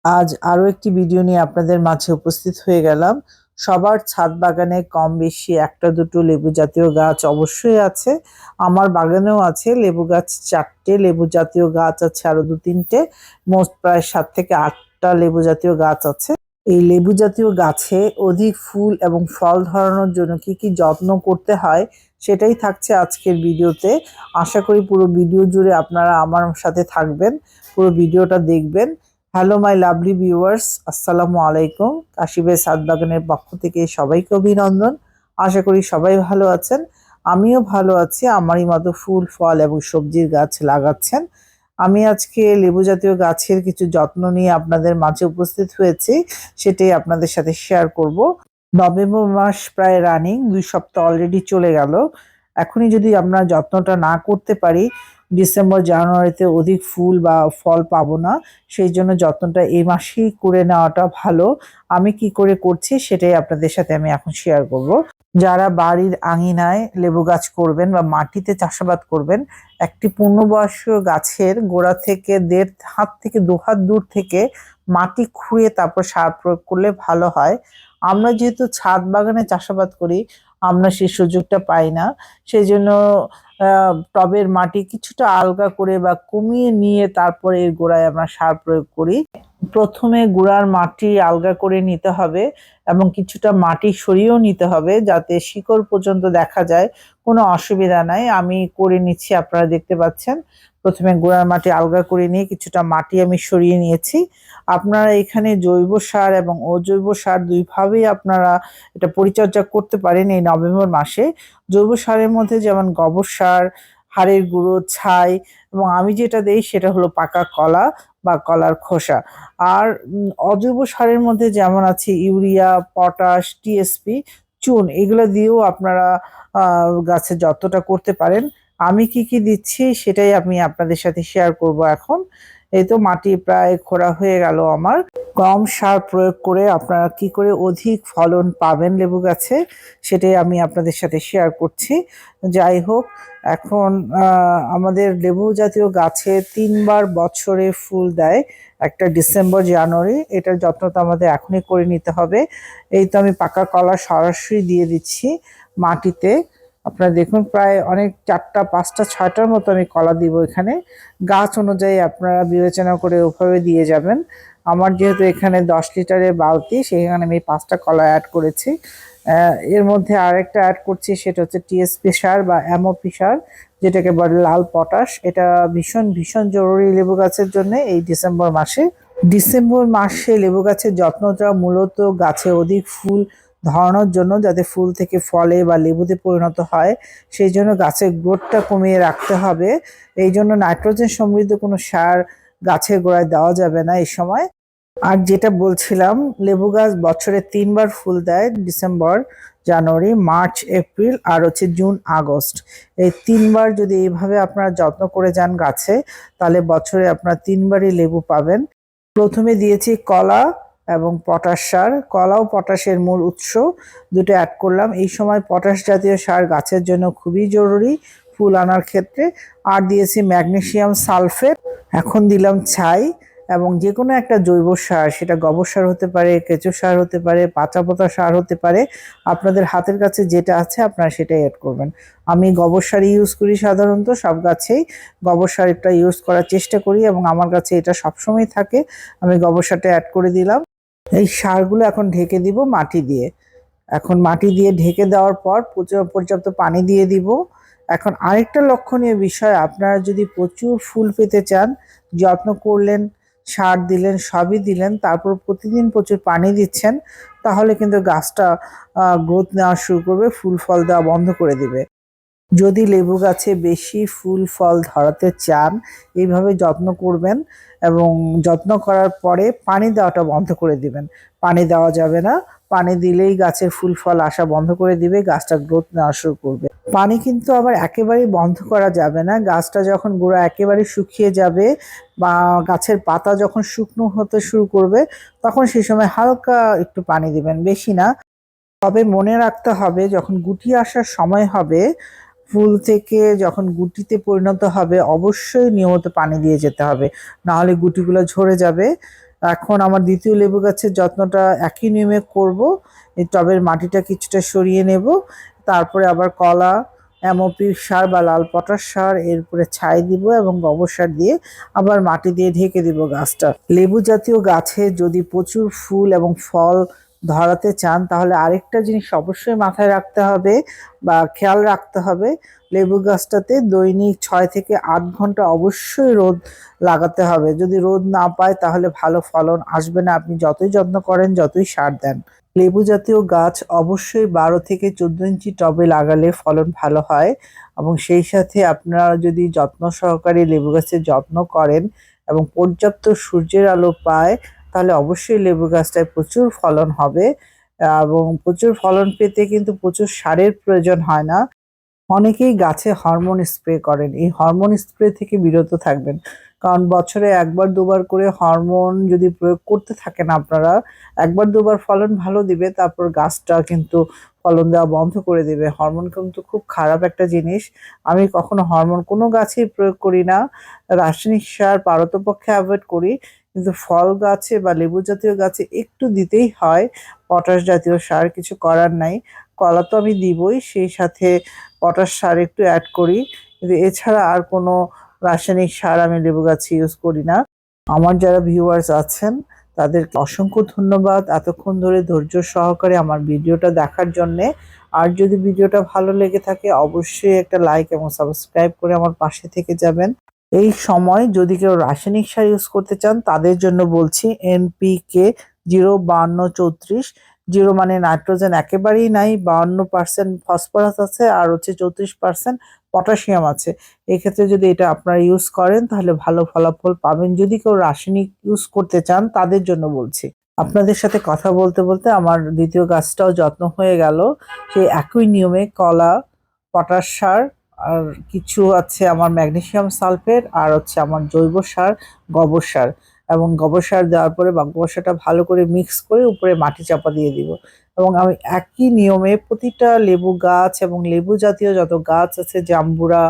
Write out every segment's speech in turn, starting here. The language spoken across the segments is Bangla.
আজ আরো একটি ভিডিও নিয়ে আপনাদের মাঝে উপস্থিত হয়ে গেলাম। সবার ছাদ বাগানে কম বেশি একটা দুটো লেবু জাতীয় গাছ অবশ্যই আছে। আমার বাগানেও আছে লেবু গাছ 4টে, লেবু জাতীয় গাছ আছে আরো 2-3টে, মোট প্রায় 7 থেকে 8টা লেবু জাতীয় গাছ আছে। এই লেবু জাতীয় গাছে অধিক ফুল এবং ফল ধরানোর জন্য কি কি যত্ন করতে হয় সেটাই থাকছে আজকের ভিডিওতে। আশা করি পুরো ভিডিও জুড়ে আপনারা আমার সাথে থাকবেন, পুরো ভিডিওটা দেখবেন। হ্যালো মাই লাভলি ভিউয়ার্স, আসসালামু আলাইকুম। কাশিবের ছাদ বাগানের পক্ষ থেকে সবাইকে অভিনন্দন। আশা করি সবাই ভালো আছেন, আমিও ভালো আছি। আমারই মতো ফুল ফল এবং সবজির গাছ লাগাচ্ছেন। আমি আজকে লেবু জাতীয় গাছের কিছু যত্ন নিয়ে আপনাদের মাঝে উপস্থিত হয়েছি, সেটাই আপনাদের সাথে শেয়ার করব। নভেম্বর মাস প্রায় রানিং, 2 সপ্তাহ অলরেডি চলে গেল। এখনই যদি আমরা যত্নটা না করতে পারি, ডিসেম্বর জানুয়ারিতে অধিক ফুল বা ফল পাবো না। সেই জন্য যত্নটা এই মাসেই করে নেওয়াটা ভালো। আমি কি করে করছি সেটাই আপনাদের সাথে আমি এখন শেয়ার করব। যারা বাড়ির আঙিনায় লেবু গাছ করবেন বা মাটিতে চাষাবাদ করবেন, একটি পূর্ণবয়স্ক গাছের গোড়া থেকে 1.5 হাত থেকে 2 হাত দূর থেকে মাটি খুঁড়ে তারপর সার প্রয়োগ করলে ভালো হয়। আমরা যেহেতু ছাদ বাগানে চাষাবাদ করি, আমরা সেই সুযোগটা পাই না। সেই জন্য টবের মাটি কিছুটা আলগা করে বা কমিয়ে নিয়ে তারপরে এর গোড়ায় আমরা সার প্রয়োগ করি। প্রথমে গোড়ার মাটি আলগা করে নিতে হবে এবং কিছুটা মাটি সরিয়েও নিতে হবে, যাতে শিকড় পর্যন্ত দেখা যায়। কোনো অসুবিধা নাই, আমি করে নিচ্ছি, আপনারা দেখতে পাচ্ছেন। প্রথমে গোড়ার মাটি আলগা করে নিয়ে কিছুটা মাটি আমি সরিয়ে নিয়েছি। আপনারা এখানে জৈব সার এবং অজৈব সার দুইভাবেই আপনারা এটা পরিচর্যা করতে পারেন এই নভেম্বর মাসে। জৈব সারের মধ্যে যেমন গোবর সার, হাড়ের গুঁড়ো, ছাই, এবং আমি যেটা দেই সেটা হলো পাকা কলা বা কলার খোসা। আর অজৈব সারের মধ্যে যেমন আছে ইউরিয়া, পটাশ, টিএসপি, চুন, এগুলো দিয়েও আপনারা গাছের যত্নটা করতে পারেন। আমি কি কি দিচ্ছি সেটাই আমি আপনাদের সাথে শেয়ার করব এখন। এই তো মাটি প্রায় খোঁড়া হয়ে গেল আমার। কম সার প্রয়োগ করে আপনারা কি করে অধিক ফলন পাবেন লেবু গাছে সেটাই আমি আপনাদের সাথে শেয়ার করছি। যাই হোক, এখন আমাদের লেবু জাতীয় গাছে 3বার বছরে ফুল দেয়, একটা ডিসেম্বর জানুয়ারি। এটার যত্ন তো আমাদের এখনই করে নিতে হবে। এই তো আমি পাকা কলা সরাসরি দিয়ে দিচ্ছি মাটিতে। আপনারা দেখুন প্রায় অনেক 4টা 5টা 6টার মতো আমি কলা দিব এখানে। গাছ অনুযায়ী আপনারা বিবেচনা করে ওভাবে দিয়ে যাবেন। আমার যেহেতু এখানে 10 লিটারের বালতি, সেখানে আমি 5টা কলা অ্যাড করেছি। এর মধ্যে আরেকটা অ্যাড করছি, সেটা হচ্ছে টিএসপি সার বা এমওপি সার, যেটাকে বলে লাল পটাশ। এটা ভীষণ ভীষণ জরুরি লেবু গাছের জন্য এই ডিসেম্বর মাসে। ডিসেম্বর মাসে লেবু গাছের যত্নটা মূলত গাছে অধিক ফুল ধরানোর জন্য, যাতে ফুল থেকে ফলে বা লেবুতে পরিণত হয়। সেই জন্য গাছের গ্রোথটা কমিয়ে রাখতে হবে। এই জন্য নাইট্রোজেন সমৃদ্ধ কোনো সার গাছের গোড়ায় দেওয়া যাবে না এই সময়। আর যেটা বলছিলাম, লেবু গাছ বছরে 3বার ফুল দেয়, ডিসেম্বর জানুয়ারি, মার্চ এপ্রিল আর হচ্ছে জুন আগস্ট। এই 3বার যদি এইভাবে আপনারা যত্ন করে যান গাছে, তাহলে বছরে আপনারা 3বারই লেবু পাবেন। প্রথমে দিয়েছি কলা এবং পটাশ সার। কলা ও পটাশের মূল উৎস, দুটো অ্যাড করলাম। এই সময় পটাশ জাতীয় সার গাছের জন্য খুবই জরুরি ফুল আনার ক্ষেত্রে। আর দিয়েছি ম্যাগনেসিয়াম সালফেট। এখন দিলাম ছাই এবং যে কোনো একটা জৈব সার, সেটা গোবর সার হতে পারে, কেঁচো সার হতে পারে, পাতা পোতা সার হতে পারে। আপনাদের হাতের কাছে যেটা আছে আপনারা সেটাই অ্যাড করবেন। আমি গোবর সারই ইউজ করি, সাধারণত সব গাছেই গোবর সারটা ইউজ করার চেষ্টা করি এবং আমার কাছে এটা সবসময় থাকে। আমি গোবর সারটা অ্যাড করে দিলাম। এই সারগুলো এখন ঢেকে দিব মাটি দিয়ে। এখন মাটি দিয়ে ঢেকে দেওয়ার পর পর্যাপ্ত পানি দিয়ে দিব। এখন আরেকটা লক্ষণীয় বিষয়, আপনারা যদি প্রচুর ফুল পেতে চান, যত্ন করলেন, সার দিলেন, সবই দিলেন, তারপর প্রতিদিন প্রচুর পানি দিচ্ছেন, তাহলে কিন্তু গাছটা গ্রোথ নেওয়া শুরু করবে, ফুল ফল দেওয়া বন্ধ করে দিবে। যদি লেবু গাছে বেশি ফুল ফল ধরাতে চান, এইভাবে যত্ন করবেন এবং যত্ন করার পরে পানি দেওয়াটা বন্ধ করে দিবেন। পানি দেওয়া যাবে না, পানি দিলেই গাছের ফুল ফল আসা বন্ধ করে দিবে, গাছটা গ্রোথ নেওয়া শুরু করবে। পানি কিন্তু আবার একেবারেই বন্ধ করা যাবে না। গাছটা যখন গোড়া একেবারে শুকিয়ে যাবে বা গাছের পাতা যখন শুকনো হতে শুরু করবে, তখন সেই সময় হালকা একটু পানি দিবেন, বেশি না। তবে মনে রাখতে হবে, যখন গুটি আসার সময় হবে, ফুল থেকে যখন গুটিতে পরিণত হবে, অবশ্যই নিয়মিত পানি দিয়ে যেতে হবে, না হলে গুটিগুলো ঝরে যাবে। এখন আমার দ্বিতীয় লেবু গাছের যত্নটা একই নিয়মে করব। এই টবের মাটিটা কিছুটা সরিয়ে নেব, তারপরে আবার কলা, এমওপি সার বা লাল পটাশ সার এর উপরে ছাই দিব এবং গোবর সার দিয়ে আবার মাটি দিয়ে ঢেকে দিব গাছটা। লেবু জাতীয় গাছে যদি প্রচুর ফুল এবং ফল ধরাতে চান তাহলে আরেকটা জিনিস অবশ্যই মাথায় রাখতে হবে বা খেয়াল রাখতে হবে, লেবু গাছটাতে দৈনিক 6 থেকে 8 ঘন্টা অবশ্যই রোদ লাগাতে হবে। যদি রোদ না পায় তাহলে ভালো ফলন আসবে না, আপনি যতই যত্ন করেন যতই সার দেন। লেবু জাতীয় গাছ অবশ্যই 12 থেকে 14 ইঞ্চি টবে লাগালে ফলন ভালো হয়, এবং সেই সাথে আপনারা যদি যত্ন সহকারে লেবু গাছের যত্ন করেন এবং পর্যাপ্ত সূর্যের আলো পায় তাহলে অবশ্যই লেবু গাছটায় প্রচুর ফলন হবে। এবং প্রচুর ফলন পেতে কিন্তু প্রচুর সারের প্রয়োজন হয় না। অনেকেই গাছে হরমোন স্প্রে করেন, এই হরমোন স্প্রে থেকে বিরত থাকবেন। কারণ বছরে একবার দুবার করে হরমোন যদি প্রয়োগ করতে থাকেন আপনারা, একবার দুবার ফলন ভালো দিবে, তারপর গাছটা কিন্তু ফলন দেওয়া বন্ধ করে দিবে। হরমোন কিন্তু খুব খারাপ একটা জিনিস। আমি কখনো হরমোন কোনো গাছেই প্রয়োগ করি না, রাসায়নিক সার পারতপক্ষে অ্যাভয়েড করি, কিন্তু ফল গাছে বা লেবু জাতীয় গাছে একটু দিতেই হয় পটাশ জাতীয় সার, কিছু করার নাই। কলা তো আমি দিবই, সেই সাথে পটাশ সার একটু অ্যাড করি, কিন্তু এছাড়া আর কোনো রাসায়নিক সার আমি লেবু গাছে ইউজ করি না। আমার যারা ভিউয়ার্স আছেন তাদেরকে অসংখ্য ধন্যবাদ এতক্ষণ ধরে ধৈর্য সহকারে আমার ভিডিওটা দেখার জন্যে। আর যদি ভিডিওটা ভালো লেগে থাকে অবশ্যই একটা লাইক এবং সাবস্ক্রাইব করে আমার পাশে থেকে যাবেন। এই সময় যদি কেউ রাসায়নিক সার ইউজ করতে চান তাদের জন্য বলছি এনপিকে 05234। 0 মানে নাইট্রোজেন একেবারেই নাই, 52% ফসফরাস আছে, আর হচ্ছে 34% পটাশিয়াম আছে। এক্ষেত্রে যদি এটা আপনারা ইউজ করেন তাহলে ভালো ফলাফল পাবেন। যদি কেউ রাসায়নিক ইউজ করতে চান তাদের জন্য বলছি। আপনাদের সাথে কথা বলতে বলতে আমার দ্বিতীয় গাছটাও যত্ন হয়ে গেল। সেই একই নিয়মে কলা, পটাশ সার, আর কিছু আছে আমার ম্যাগনেসিয়াম সালফেট, আর হচ্ছে আমার জৈব সার, গোবর সার। এবং গোবর সার দেওয়ার পরে বা গোবর সারটা ভালো করে মিক্স করে উপরে মাটি চাপা দিয়ে দিব। এবং আমি একই নিয়মে প্রতিটা লেবু গাছ এবং লেবু জাতীয় যত গাছ আছে, জাম্বুরা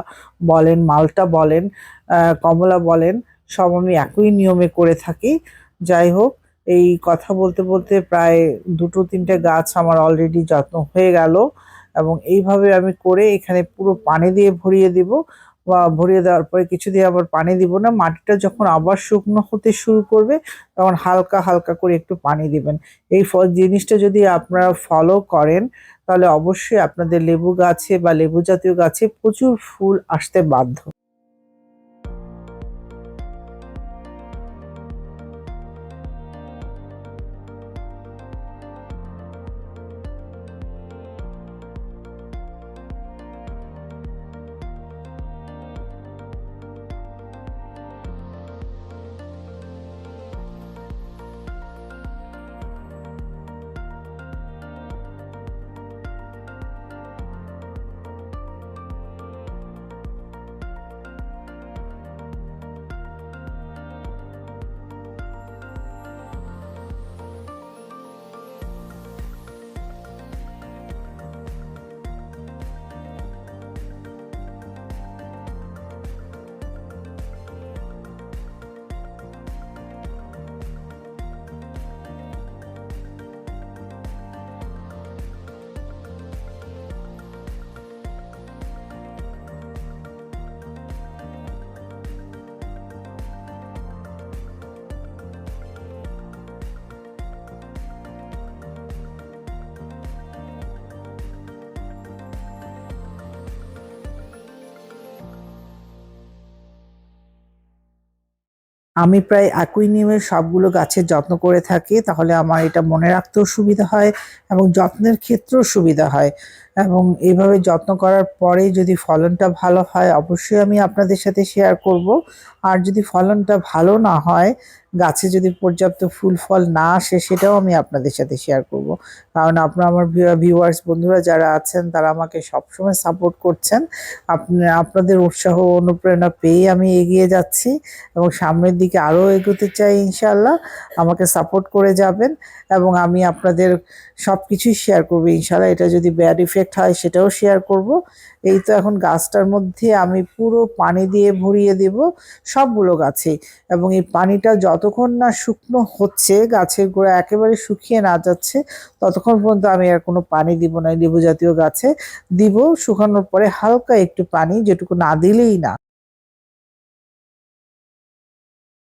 বলেন, মালটা বলেন, কমলা বলেন, সব আমি একই নিয়মে করে থাকি। যাই হোক, এই কথা বলতে বলতে প্রায় 2-3টে গাছ আমার অলরেডি যত্ন হয়ে গেল। এবং এইভাবে আমি করে এখানে পুরো পানি দিয়ে ভরিয়ে দিব, বা ভরিয়ে দেওয়ার পরে কিছুদিন আবার পানি দিব না। মাটিটা যখন আবার শুকনো হতে শুরু করবে তখন হালকা হালকা করে একটু পানি দিবেন। এই জিনিসটা যদি আপনারা ফলো করেন তাহলে অবশ্যই আপনাদের লেবু গাছে বা লেবু জাতীয় গাছে প্রচুর ফুল আসতে বাধ্য। আমি প্রায় একই নিয়মে সবগুলো গাছের যত্ন করে থাকি, তাহলে আমার এটা মনে রাখতেও সুবিধা হয় এবং যত্নের ক্ষেত্রেও সুবিধা হয়। এবং এইভাবে যত্ন করার পরে যদি ফলনটা ভালো হয় অবশ্যই আমি আপনাদের সাথে শেয়ার করব। আর যদি ফলনটা ভালো না হয়, গাছে যদি পর্যাপ্ত ফুল ফল না আসে, সেটাও আমি আপনাদের সাথে শেয়ার করব। কারণ আপনারা আমার ভিউয়ার্স বন্ধুরা যারা আছেন তারা আমাকে সবসময় সাপোর্ট করছেন। আপনাদের উৎসাহ অনুপ্রেরণা পেয়ে আমি এগিয়ে যাচ্ছি এবং সামনের দিকে আরো এগোতে চাই ইনশাআল্লাহ। আমাকে সাপোর্ট করে যাবেন এবং আমি আপনাদের সবকিছুই শেয়ার করবো ইনশাআল্লাহ। এটা যদি ব্যাড ইফেক্ট হয় সেটাও শেয়ার করব। এই তো এখন গাছটার মধ্যে আমি পুরো পানি দিয়ে ভরিয়ে দেব সবগুলো গাছে, এবং এই পানিটা যত যতক্ষণ না শুকনো হচ্ছে, গাছের গোড়া একেবারে শুকিয়ে না যাচ্ছে, ততক্ষণ পর্যন্ত আমি আর কোনো পানি দিব না। লেবু জাতীয় গাছে দিব শুকানোর পরে হালকা একটু পানি, যেটুকু না দিলেই না।